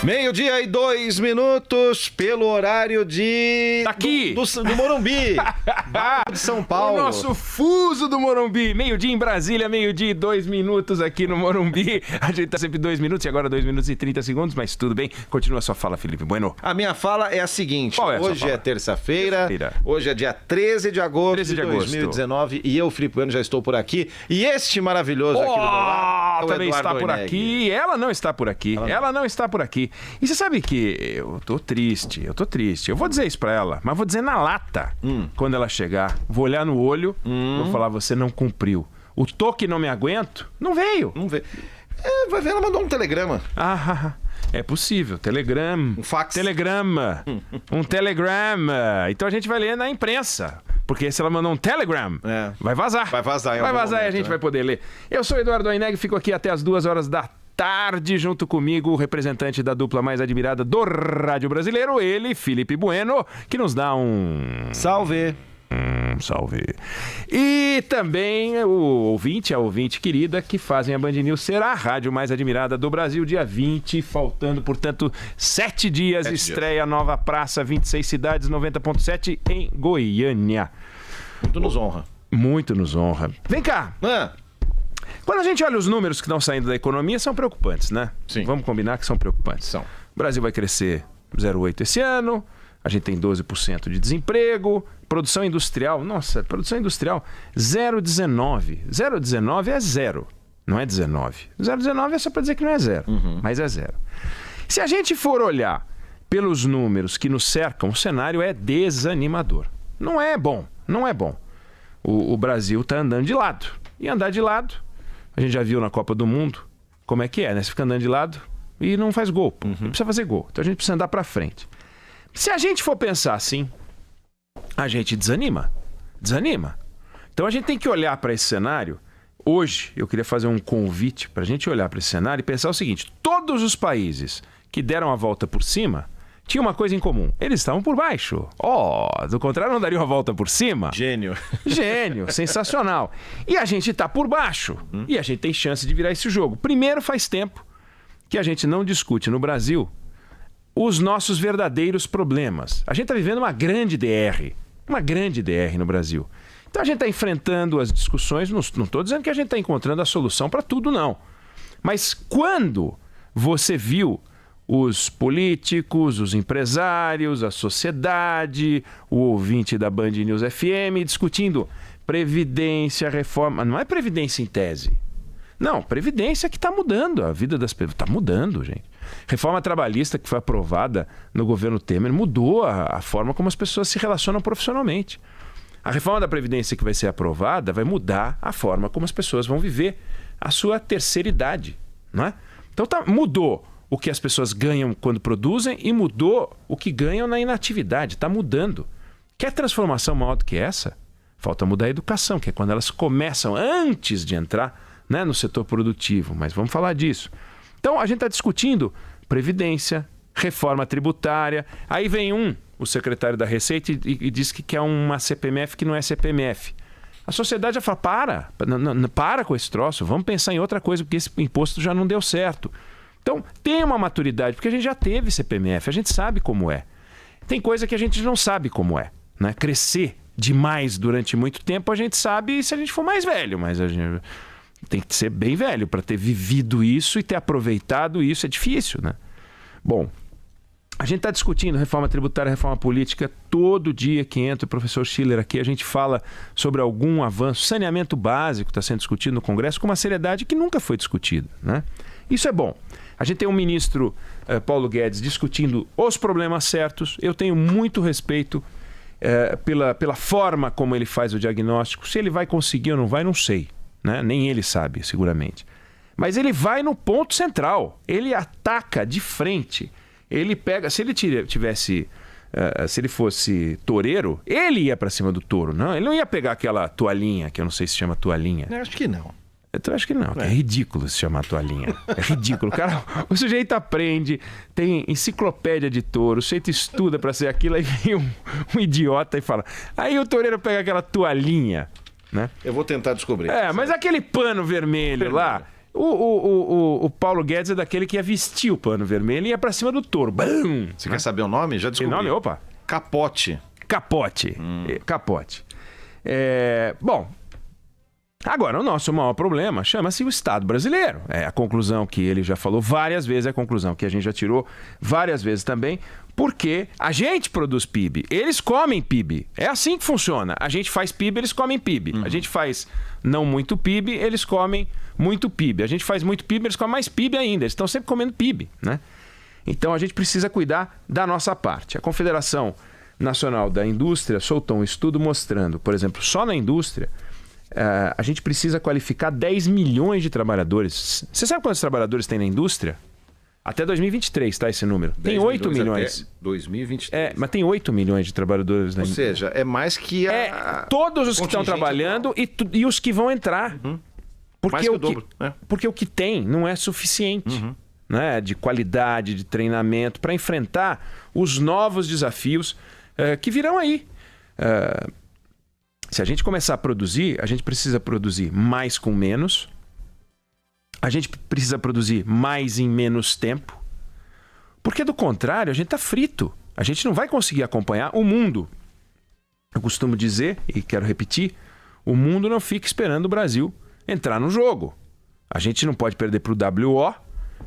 Meio-dia e 2 minutos pelo horário de... Daqui! Do Morumbi, de São Paulo. O nosso fuso do Morumbi. Meio-dia em Brasília, meio-dia e 2 minutos aqui no Morumbi. A gente tá sempre 2 minutos e agora 2 minutos e 30 segundos, mas tudo bem. Continua a sua fala, Felipe Bueno. A minha fala é a seguinte. Qual é a hoje sua fala? É terça-feira, hoje é dia 13 de agosto de 2019 e eu, Felipe Bueno, já estou por aqui. E este maravilhoso aqui do meu lado, também está por aqui. Ela não está por aqui. Ela não está por aqui. E você sabe que eu tô triste. Eu vou dizer isso pra ela, mas vou dizer na lata. Quando ela chegar, vou olhar no olho, vou falar, você não cumpriu. O toque não me aguento, não veio. Não veio. Vai ver, ela mandou um telegrama. É possível. Telegrama. Um fax. Telegrama. Um telegrama. Então a gente vai ler na imprensa. Porque se ela mandou um telegram, vai vazar. Vai vazar e a gente vai poder ler. Eu sou Eduardo Aineg, fico aqui até as 2 horas da tarde, junto comigo, o representante da dupla mais admirada do rádio brasileiro, ele, Felipe Bueno, que nos dá um... Salve! Salve. E também a ouvinte querida, que fazem a Band News ser a rádio mais admirada do Brasil, dia 20, faltando, portanto, 7 dias, estreia Nova Praça, 26 cidades, 90.7 em Goiânia. Muito nos honra. Muito nos honra. Vem cá! Quando a gente olha os números que estão saindo da economia, são preocupantes, né? Sim. Vamos combinar que são preocupantes. São. O Brasil vai crescer 0,8 esse ano, a gente tem 12% de desemprego, produção industrial, produção industrial 0,19. 0,19 é zero, não é 19. 0,19 é só para dizer que não é zero, mas é zero. Se a gente for olhar pelos números que nos cercam, o cenário é desanimador. Não é bom. O Brasil está andando de lado. E andar de lado, a gente já viu na Copa do Mundo como é que é, né? Você fica andando de lado e não faz gol. Não precisa fazer gol. Então a gente precisa andar para frente. Se a gente for pensar assim, a gente desanima. Então a gente tem que olhar para esse cenário. Hoje eu queria fazer um convite para a gente olhar para esse cenário e pensar o seguinte: todos os países que deram a volta por cima tinham uma coisa em comum. Eles estavam por baixo. Do contrário, não dariam a volta por cima. Gênio, sensacional. E a gente está por baixo. E a gente tem chance de virar esse jogo. Primeiro, faz tempo que a gente não discute no Brasil os nossos verdadeiros problemas. A gente está vivendo uma grande DR no Brasil. Então a gente está enfrentando as discussões, não estou dizendo que a gente está encontrando a solução para tudo, não. Mas quando você viu os políticos, os empresários, a sociedade, o ouvinte da Band News FM discutindo previdência, reforma... Não é previdência em tese. Não, previdência que está mudando. A vida das pessoas está mudando, gente. Reforma trabalhista que foi aprovada no governo Temer mudou a forma como as pessoas se relacionam profissionalmente. A reforma da Previdência que vai ser aprovada vai mudar a forma como as pessoas vão viver a sua terceira idade, não é? Então mudou o que as pessoas ganham quando produzem e mudou o que ganham na inatividade. Está mudando. Quer transformação maior do que essa? Falta mudar a educação, que é quando elas começam antes de entrar, né, no setor produtivo. Mas vamos falar disso. Então a gente está discutindo previdência, reforma tributária. Aí vem o secretário da Receita e diz que quer uma CPMF que não é CPMF. A sociedade já fala, para com esse troço, vamos pensar em outra coisa, porque esse imposto já não deu certo. Então tem uma maturidade, porque a gente já teve CPMF, a gente sabe como é. Tem coisa que a gente não sabe como é, né? Crescer demais durante muito tempo a gente sabe se a gente for mais velho, mas a gente... Tem que ser bem velho para ter vivido isso e ter aproveitado isso. É difícil, né? Bom, a gente está discutindo reforma tributária, reforma política. Todo dia que entra o professor Schiller aqui, a gente fala sobre algum avanço. Saneamento básico está sendo discutido no Congresso com uma seriedade que nunca foi discutida, né? Isso é bom. A gente tem um ministro, Paulo Guedes, discutindo os problemas certos. Eu tenho muito respeito pela forma como ele faz o diagnóstico. Se ele vai conseguir ou não vai, não sei. Né? Nem ele sabe, seguramente. Mas ele vai no ponto central. Ele ataca de frente. Ele pega... Se ele tivesse... se ele fosse toureiro, ele ia para cima do touro. Não, ele não ia pegar aquela toalhinha, que eu não sei se chama toalhinha. Eu acho que não. Eu acho que não, que é ridículo se chamar toalhinha. É ridículo. Cara, o sujeito aprende, tem enciclopédia de touro, o sujeito estuda para ser aquilo, aí vem um idiota e fala... Aí o toureiro pega aquela toalhinha... Né? Eu vou tentar descobrir. Mas aquele pano vermelho lá, O Paulo Guedes é daquele que ia vestir o pano vermelho e ia pra cima do touro. Bum! Você quer saber o nome? Já descobri. Que nome? Opa! Capote. Capote. Capote. Bom, agora o nosso maior problema chama-se o Estado brasileiro. É a conclusão que ele já falou várias vezes, é a conclusão que a gente já tirou várias vezes também, porque a gente produz PIB, eles comem PIB. É assim que funciona. A gente faz PIB, eles comem PIB. A gente faz não muito PIB, eles comem muito PIB. A gente faz muito PIB, eles comem mais PIB ainda. Eles estão sempre comendo PIB, né? Então a gente precisa cuidar da nossa parte. A Confederação Nacional da Indústria soltou um estudo mostrando, por exemplo, só na indústria, a gente precisa qualificar 10 milhões de trabalhadores. Você sabe quantos trabalhadores tem na indústria? Até 2023, tá esse número. Tem 8 milhões. Até 2023. Mas tem 8 milhões de trabalhadores na indústria. Ou seja, é mais que todos os que estão trabalhando e os que vão entrar. Porque, porque o que tem não é suficiente. Né? De qualidade, de treinamento, para enfrentar os novos desafios que virão aí. Se a gente começar a produzir, a gente precisa produzir mais com menos. A gente precisa produzir mais em menos tempo. Porque, do contrário, a gente está frito. A gente não vai conseguir acompanhar o mundo. Eu costumo dizer, e quero repetir, o mundo não fica esperando o Brasil entrar no jogo. A gente não pode perder para o WO,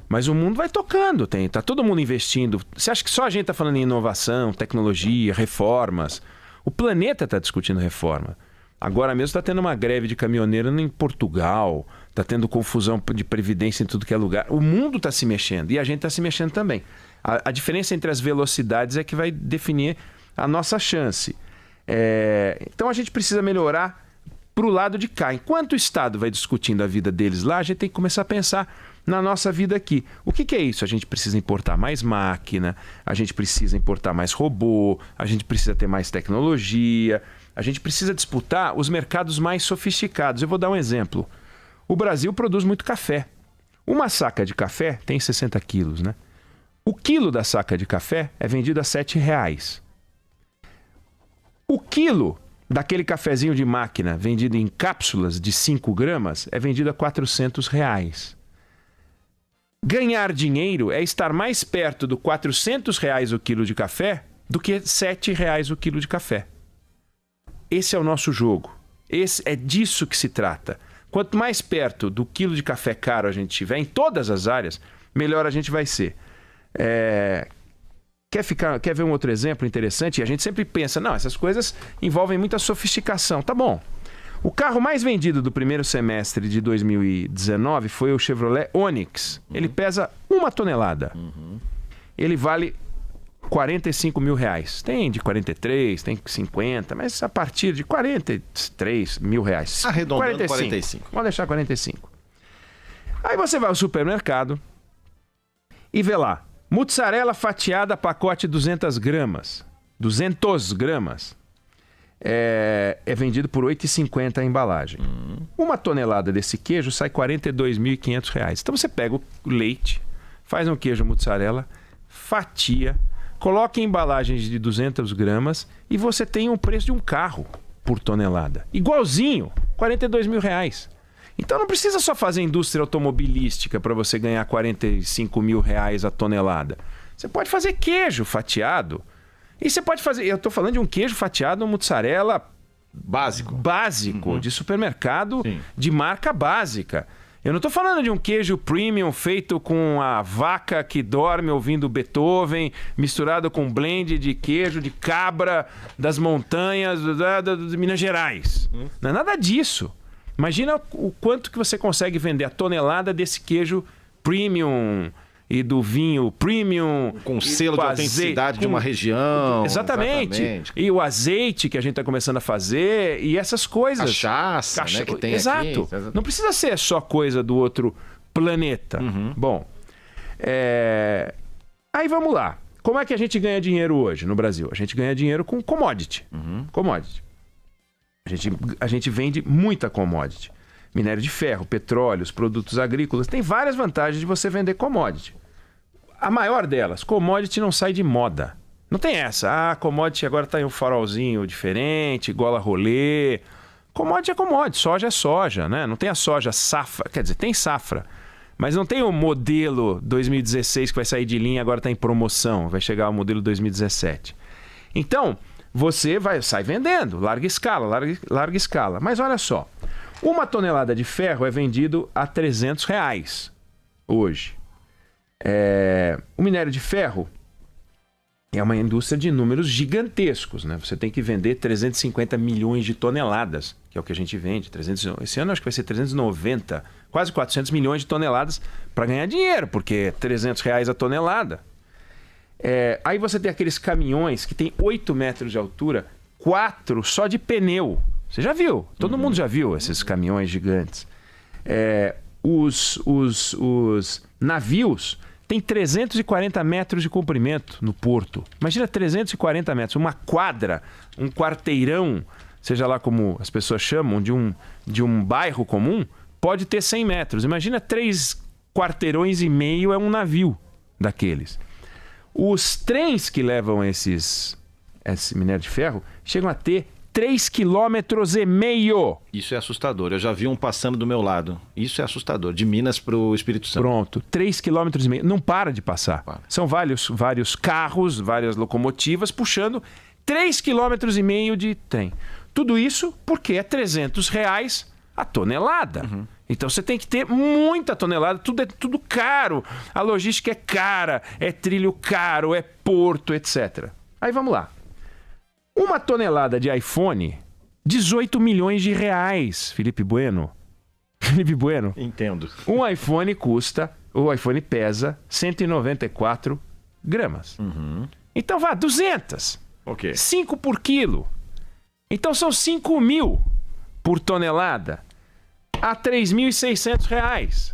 mas o mundo vai tocando. Tá todo mundo investindo. Você acha que só a gente está falando em inovação, tecnologia, reformas? O planeta está discutindo reforma. Agora mesmo está tendo uma greve de caminhoneiro em Portugal, está tendo confusão de previdência em tudo que é lugar. O mundo está se mexendo e a gente está se mexendo também. A diferença entre as velocidades é que vai definir a nossa chance. Então a gente precisa melhorar para o lado de cá. Enquanto o Estado vai discutindo a vida deles lá, a gente tem que começar a pensar na nossa vida aqui. O que é isso? A gente precisa importar mais máquina, a gente precisa importar mais robô, a gente precisa ter mais tecnologia, a gente precisa disputar os mercados mais sofisticados. Eu vou dar um exemplo. O Brasil produz muito café. Uma saca de café tem 60 quilos, né? O quilo da saca de café é vendido a R$7. O quilo daquele cafezinho de máquina vendido em cápsulas de 5 gramas é vendido a R$400. Ganhar dinheiro é estar mais perto do R$400 o quilo de café do que R$7 o quilo de café. Esse é o nosso jogo. É disso que se trata. Quanto mais perto do quilo de café caro a gente tiver, em todas as áreas, melhor a gente vai ser. Quer ver um outro exemplo interessante? E a gente sempre pensa, não, essas coisas envolvem muita sofisticação. Tá bom. O carro mais vendido do primeiro semestre de 2019 foi o Chevrolet Onix. Ele pesa 1 tonelada. Ele vale R$45 mil. Tem de 43, tem 50, mas a partir de R$43 mil. Arredondando 45. Vamos deixar 45. Aí você vai ao supermercado e vê lá, mussarela fatiada, pacote 200 gramas. 200 gramas. É vendido por R$8,50 a embalagem. 1 tonelada desse queijo sai R$42.500. Então você pega o leite, faz um queijo mussarela, fatia, coloca em embalagens de 200 gramas e você tem um preço de um carro por tonelada. Igualzinho, R$42 mil. Então não precisa só fazer indústria automobilística para você ganhar R$45 mil a tonelada. Você pode fazer queijo fatiado. E você pode fazer... Eu estou falando de um queijo fatiado, um mussarela básico de supermercado, de marca básica. Eu não estou falando de um queijo premium feito com a vaca que dorme ouvindo Beethoven, misturado com blend de queijo de cabra das montanhas de Minas Gerais. Não é nada disso. Imagina o quanto que você consegue vender a tonelada desse queijo premium e do vinho premium. Com selo de autenticidade de uma região. Exatamente. E o azeite que a gente está começando a fazer e essas coisas. Cachaça, né, que tem Exato. Aqui. Não precisa ser só coisa do outro planeta. Bom, aí vamos lá. Como é que a gente ganha dinheiro hoje no Brasil? A gente ganha dinheiro com commodity. Commodity. A gente vende muita commodity. Minério de ferro, petróleo, os produtos agrícolas. Tem várias vantagens de você vender commodity. A maior delas, commodity não sai de moda. Não tem essa. Commodity agora está em um farolzinho diferente, gola rolê. Commodity é commodity, soja é soja, né? Não tem a soja safra. Quer dizer, tem safra. Mas não tem o modelo 2016 que vai sair de linha e agora está em promoção. Vai chegar o modelo 2017. Então, você sai vendendo, larga escala. Mas olha só, 1 tonelada de ferro é vendido a R$300 hoje. O minério de ferro é uma indústria de números gigantescos, né? Você tem que vender 350 milhões de toneladas, que é o que a gente vende. Esse ano acho que vai ser 390, quase 400 milhões de toneladas para ganhar dinheiro, porque R$300 a tonelada. Aí você tem aqueles caminhões que tem 8 metros de altura, 4 só de pneu. Você já viu? Todo mundo já viu esses caminhões gigantes. Os navios têm 340 metros de comprimento no porto. Imagina 340 metros, uma quadra, um quarteirão, seja lá como as pessoas chamam, de um bairro comum, pode ter 100 metros. Imagina 3 quarteirões e meio é um navio daqueles. Os trens que levam esse minério de ferro chegam a ter 3,5 km. Isso é assustador. Eu já vi um passando do meu lado. Isso é assustador. De Minas para o Espírito Santo. Pronto. 3,5 km. Não para de passar. São vários carros, várias locomotivas puxando 3,5 km de trem. Tudo isso porque é R$300 a tonelada. Então você tem que ter muita tonelada. Tudo é tudo caro. A logística é cara. É trilho caro. É porto, etc. Aí vamos lá. 1 tonelada de iPhone, 18 milhões de reais, Felipe Bueno. Felipe Bueno. Entendo. O iPhone pesa 194 gramas. Então vá, 200. Ok. 5 por quilo. Então são 5 mil por tonelada a R$3.600.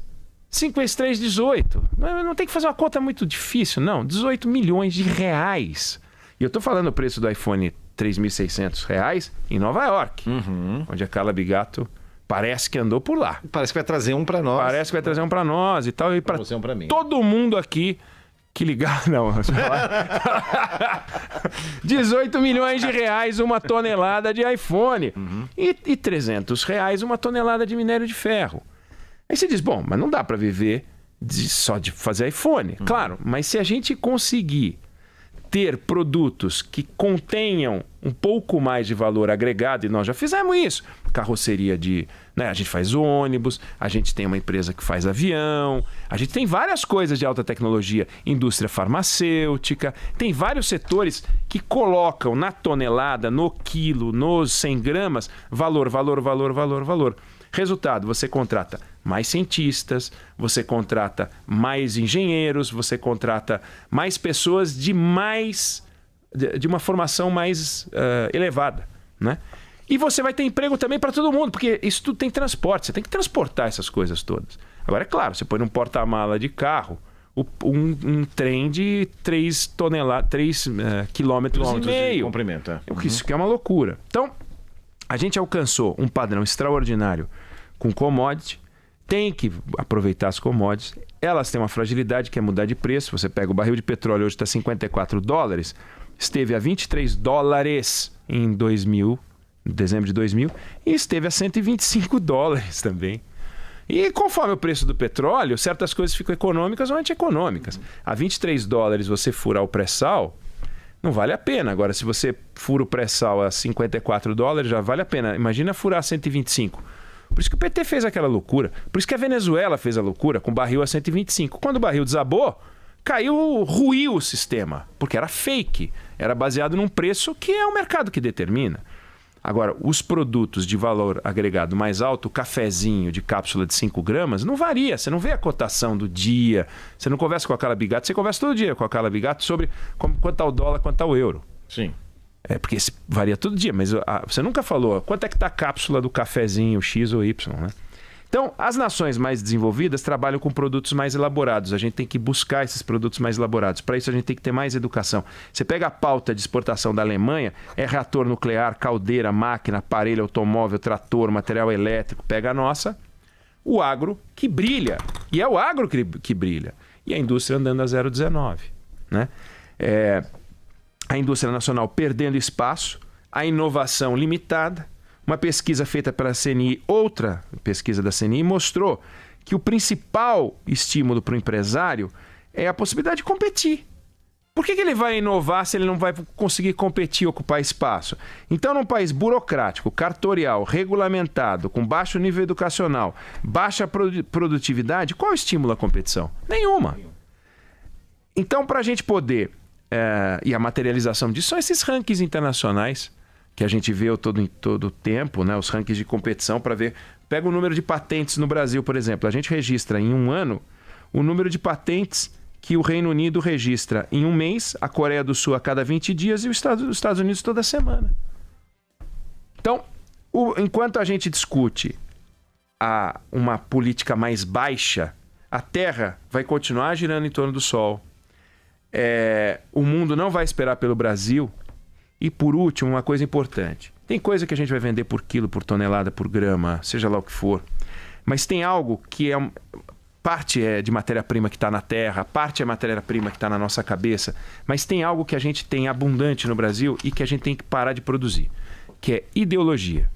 5 vezes 3, 18. Não tem que fazer uma conta muito difícil, não. 18 milhões de reais. E eu estou falando o preço do iPhone R$3.600 em Nova York, onde a Carla Bigato parece que andou por lá. Parece que vai trazer um para nós. Parece que vai trazer um para nós e tal. E para mim. Todo mundo aqui que ligar... Não, 18 milhões de reais 1 tonelada de iPhone. E R$300 1 tonelada de minério de ferro. Aí você diz, bom, mas não dá para viver só de fazer iPhone. Claro, mas se a gente conseguir ter produtos que contenham um pouco mais de valor agregado, e nós já fizemos isso, carroceria a gente faz ônibus, a gente tem uma empresa que faz avião, a gente tem várias coisas de alta tecnologia, indústria farmacêutica, tem vários setores que colocam na tonelada, no quilo, nos 100 gramas, valor. Resultado, você contrata mais cientistas, você contrata mais engenheiros, você contrata mais pessoas de uma formação mais elevada, né? E você vai ter emprego também para todo mundo, porque isso tudo tem transporte, você tem que transportar essas coisas todas. Agora, é claro, você põe num porta-mala de carro um trem de 3 quilômetros e meio. De comprimento, Isso que é uma loucura. Então, a gente alcançou um padrão extraordinário com commodity, tem que aproveitar as commodities. Elas têm uma fragilidade que é mudar de preço. Você pega o barril de petróleo, hoje está $54, esteve a $23 em dezembro de 2000, e esteve a $125 também. E conforme o preço do petróleo, certas coisas ficam econômicas ou antieconômicas. A $23 você fura o pré-sal, não vale a pena. Agora, se você fura o pré-sal a $54, já vale a pena. Imagina furar 125. Por isso que o PT fez aquela loucura. Por isso que a Venezuela fez a loucura com o barril a 125. Quando o barril desabou, ruiu o sistema. Porque era fake. Era baseado num preço que é o mercado que determina. Agora, os produtos de valor agregado mais alto, o cafezinho de cápsula de 5 gramas, não varia. Você não vê a cotação do dia. Você não conversa com a Carla Bigato. Você conversa todo dia com a Carla Bigato sobre quanto está o dólar, quanto está o euro. Sim. Porque varia todo dia, mas você nunca falou quanto é que está a cápsula do cafezinho X ou Y, né? Então, as nações mais desenvolvidas trabalham com produtos mais elaborados. A gente tem que buscar esses produtos mais elaborados. Para isso, a gente tem que ter mais educação. Você pega a pauta de exportação da Alemanha, é reator nuclear, caldeira, máquina, aparelho, automóvel, trator, material elétrico. Pega a nossa, o agro que brilha. E é o agro que brilha. E a indústria andando a 0,19, né? A indústria nacional perdendo espaço, a inovação limitada. Uma pesquisa feita pela CNI, outra pesquisa da CNI, mostrou que o principal estímulo para o empresário é a possibilidade de competir. Por que ele vai inovar se ele não vai conseguir competir e ocupar espaço? Então, num país burocrático, cartorial, regulamentado, com baixo nível educacional, baixa produtividade, qual estimula a competição? Nenhuma. Então, para a gente poder... e a materialização disso são esses rankings internacionais que a gente vê todo o tempo, né? Os rankings de competição para ver... Pega o número de patentes no Brasil, por exemplo. A gente registra em um ano o número de patentes que o Reino Unido registra em um mês, a Coreia do Sul a cada 20 dias e os Estados Unidos toda semana. Então, enquanto a gente discute uma política mais baixa, a Terra vai continuar girando em torno do Sol. O mundo não vai esperar pelo Brasil. E, por último, uma coisa importante. Tem coisa que a gente vai vender por quilo, por tonelada, por grama, seja lá o que for. Mas tem algo que parte é de matéria-prima que está na terra, parte é matéria-prima que está na nossa cabeça, mas tem algo que a gente tem abundante no Brasil e que a gente tem que parar de produzir, que é ideologia,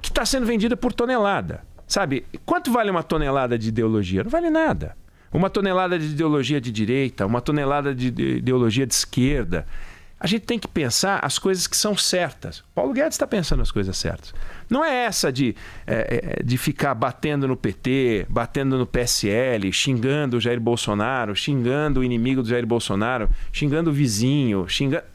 que está sendo vendida por tonelada. Sabe, quanto vale uma tonelada de ideologia? Não vale nada. Uma tonelada de ideologia de direita, uma tonelada de ideologia de esquerda. A gente tem que pensar as coisas que são certas. Paulo Guedes está pensando as coisas certas. Não é essa de ficar batendo no PT, batendo no PSL, xingando o Jair Bolsonaro, xingando o inimigo do Jair Bolsonaro, xingando o vizinho,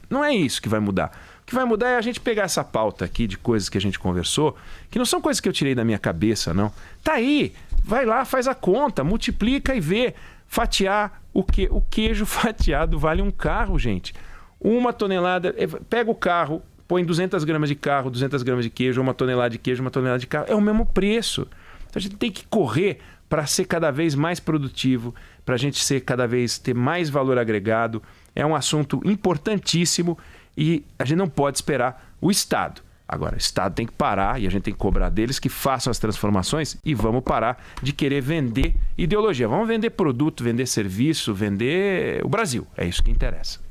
Não é isso que vai mudar. O que vai mudar é a gente pegar essa pauta aqui de coisas que a gente conversou, que não são coisas que eu tirei da minha cabeça, não. Tá aí, vai lá, faz a conta, multiplica e vê. Fatiar o queijo fatiado vale um carro, gente. Uma tonelada, pega o carro, põe 200 gramas de carro, 200 gramas de queijo, uma tonelada de queijo, uma tonelada de carro. É o mesmo preço. Então a gente tem que correr para ser cada vez mais produtivo, para a gente ter mais valor agregado. É um assunto importantíssimo e a gente não pode esperar o Estado. Agora, o Estado tem que parar e a gente tem que cobrar deles que façam as transformações e vamos parar de querer vender ideologia. Vamos vender produto, vender serviço, vender o Brasil. É isso que interessa.